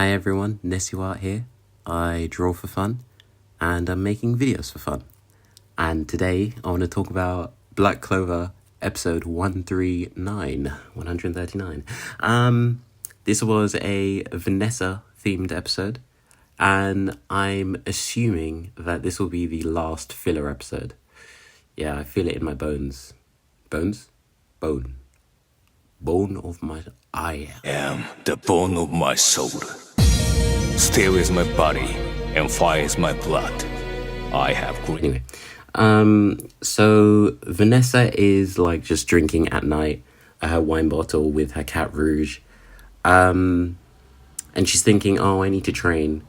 Hi everyone, Art here. I draw for fun and I'm making videos for fun. And today I want to talk about Black Clover episode 139. This was a Vanessa themed episode and I'm assuming that this will be the last filler episode. Yeah, I feel it in my bones. Bones? Bone. Bone of my... I am the bone of my soul. Steel is my body, and fire is my blood. I have Anyway, so Vanessa is like just drinking at night at her wine bottle with her cat Rouge. And she's thinking, oh, I need to train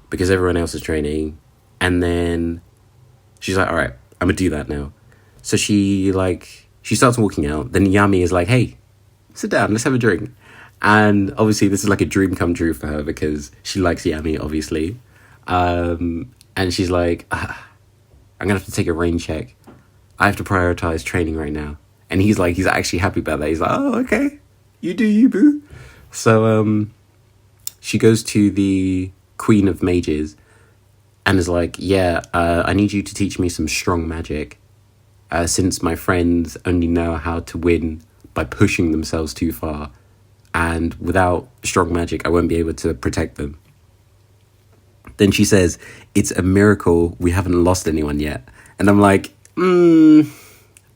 because everyone else is training. And then she's like, all right, I'm gonna do that now. So she starts walking out. Then Yami is like, hey, sit down, let's have a drink. And obviously this is like a dream come true for her because she likes Yami, obviously. And she's like, I'm gonna have to take a rain check. I have to prioritize training right now. And he's actually happy about that. He's like, oh, okay, you do you, boo. So she goes to the Queen of Mages and is like, yeah, I need you to teach me some strong magic. Since my friends only know how to win by pushing themselves too far. And without strong magic, I won't be able to protect them. Then she says, it's a miracle we haven't lost anyone yet. And I'm like, boo-boo,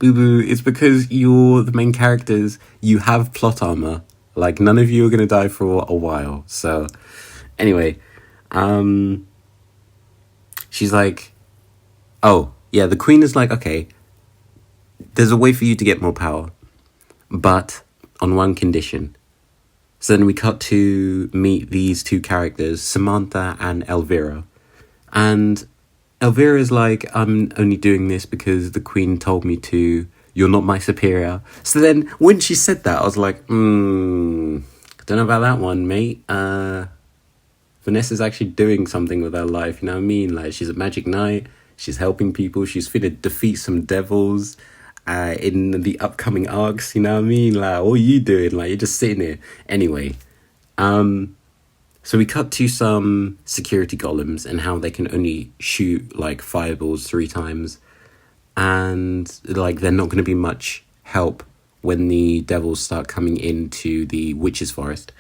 it's because you're the main characters. You have plot armor. Like, none of you are going to die for a while. So, anyway, she's like, oh, yeah, the queen is like, okay, there's a way for you to get more power, but on one condition. So then we cut to meet these two characters, Samantha and Elvira. And Elvira is like, I'm only doing this because the queen told me to. You're not my superior. So then when she said that, I was like, don't know about that one, mate. Vanessa's actually doing something with her life, you know what I mean? Like, she's a magic knight. She's helping people. She's finna defeat some devils. In the upcoming arcs, you know what I mean? Like, what are you doing? Like, you're just sitting here. Anyway, so we cut to some security golems and how they can only shoot, like, fireballs 3 times. And, like, they're not going to be much help when the devils start coming into the witches' forest.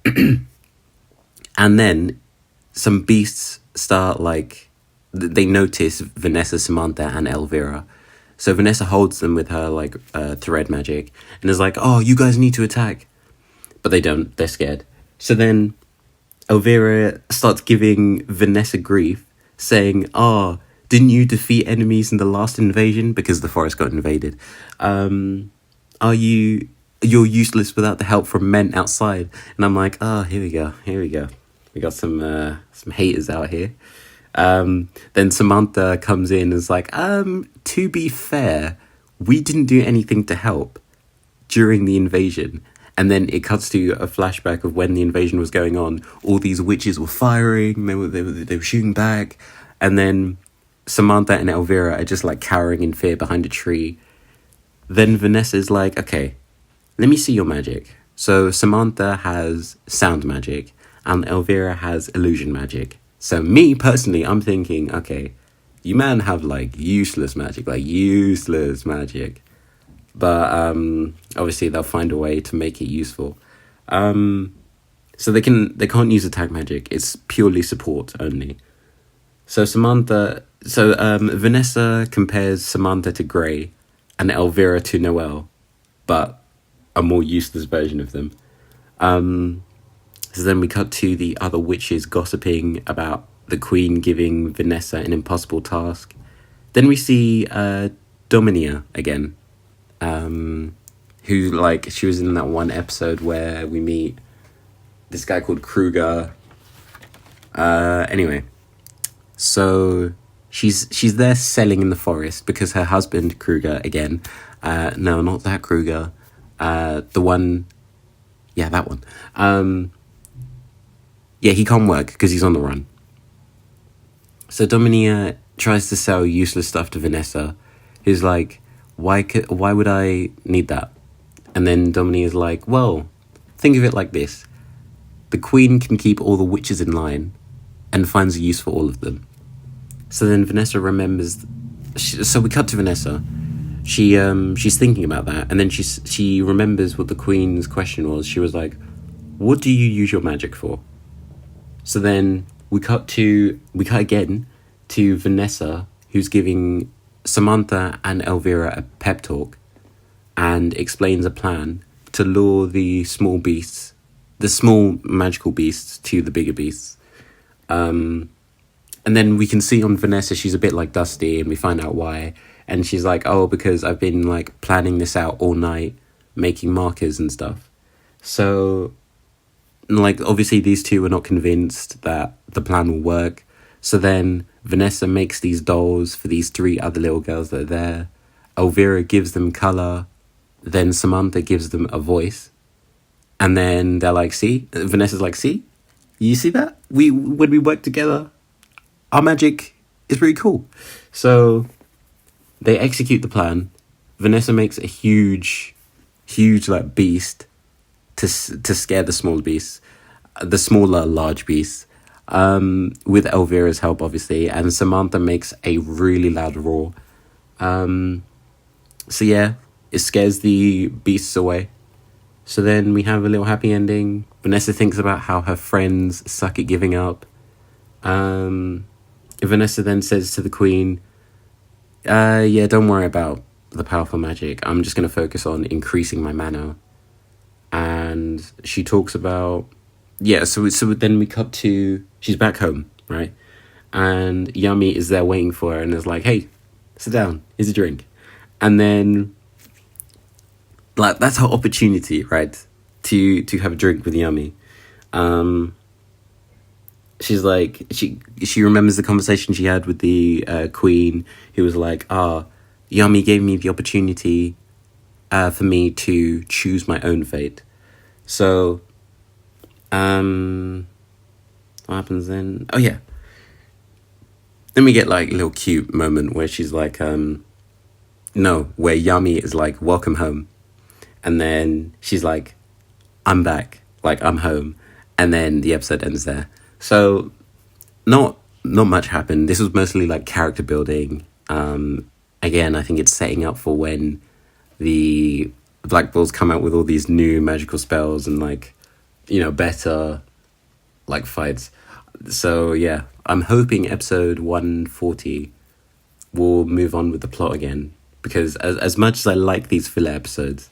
And then some beasts start, like, they notice Vanessa, Samantha, and Elvira. So Vanessa holds them with her, like, thread magic and is like, oh, you guys need to attack. But they don't. They're scared. So then Elvira starts giving Vanessa grief, saying, oh, didn't you defeat enemies in the last invasion? Because the forest got invaded. You're useless without the help from men outside. And I'm like, oh, here we go. We got some haters out here. Then Samantha comes in and is like, to be fair, we didn't do anything to help during the invasion. And then it cuts to a flashback of when the invasion was going on. All these witches were firing, they were shooting back. And then Samantha and Elvira are just like cowering in fear behind a tree. Then Vanessa's like, okay, let me see your magic. So Samantha has sound magic and Elvira has illusion magic. So me, personally, I'm thinking, okay, you man have, like, useless magic. But, obviously, they'll find a way to make it useful. So they can't use attack magic. It's purely support only. So Vanessa compares Samantha to Grey and Elvira to Noelle, but a more useless version of them. So then we cut to the other witches gossiping about the queen giving Vanessa an impossible task. Then we see Dominia again, who, like, she was in that one episode where we meet this guy called Kruger. Anyway, so she's there selling in the forest because her husband, Kruger, again, no, not that Kruger, the one, yeah, that one, yeah, he can't work because he's on the run. So Dominia tries to sell useless stuff to Vanessa, who's like, why would I need that? And then Dominia's like, well, think of it like this. the queen can keep all the witches in line and finds a use for all of them. So then Vanessa remembers. So we cut to Vanessa. She's thinking about that, and then she remembers what the queen's question was. She was like, "What do you use your magic for?" So then we cut again to Vanessa, who's giving Samantha and Elvira a pep talk, and explains a plan to lure the small magical beasts to the bigger beasts. And then we can see on Vanessa, she's a bit like Dusty, and we find out why. And she's like, oh, because I've been like planning this out all night, making markers and stuff. So, like, obviously these two are not convinced that the plan will work. So then Vanessa makes these dolls for these 3 other little girls that are there. Elvira gives them colour. Then Samantha gives them a voice. And then they're like, see? Vanessa's like, see? You see that? When we work together, our magic is pretty cool. So they execute the plan. Vanessa makes a huge like beast to scare the smaller beasts, the smaller large beasts, with Elvira's help, obviously. And Samantha makes a really loud roar. So yeah, it scares the beasts away. So then we have a little happy ending. Vanessa thinks about how her friends suck at giving up. Vanessa then says to the queen, yeah, don't worry about the powerful magic. I'm just going to focus on increasing my mana. And she talks about, yeah, so then we cut to, she's back home, right? And Yummy is there waiting for her and is like, hey, sit down, here's a drink. And then, like, that's her opportunity, right? To have a drink with Yummy. She's like, she remembers the conversation she had with the queen, who was like, Yummy gave me the opportunity for me to choose my own fate. So, what happens then? Oh, yeah. Then we get, like, a little cute moment where she's like, where Yummy is like, welcome home. And then she's like, I'm back, like, I'm home. And then the episode ends there. So, not much happened. This was mostly, like, character building. Again, I think it's setting up for when the Black Bulls come out with all these new magical spells and, like, you know, better, like, fights. So, yeah, I'm hoping episode 140 will move on with the plot again. Because as much as I like these filler episodes,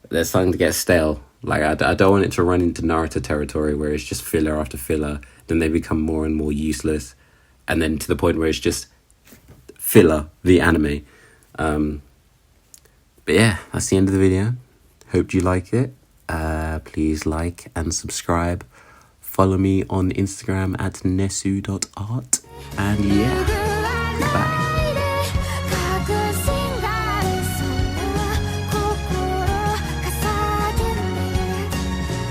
they're starting to get stale. Like, I don't want it to run into Naruto territory where it's just filler after filler. Then they become more and more useless. And then to the point where it's just filler, the anime. But yeah, that's the end of the video. Hope you like it. Please like and subscribe. Follow me on Instagram at nesu.art. And yeah.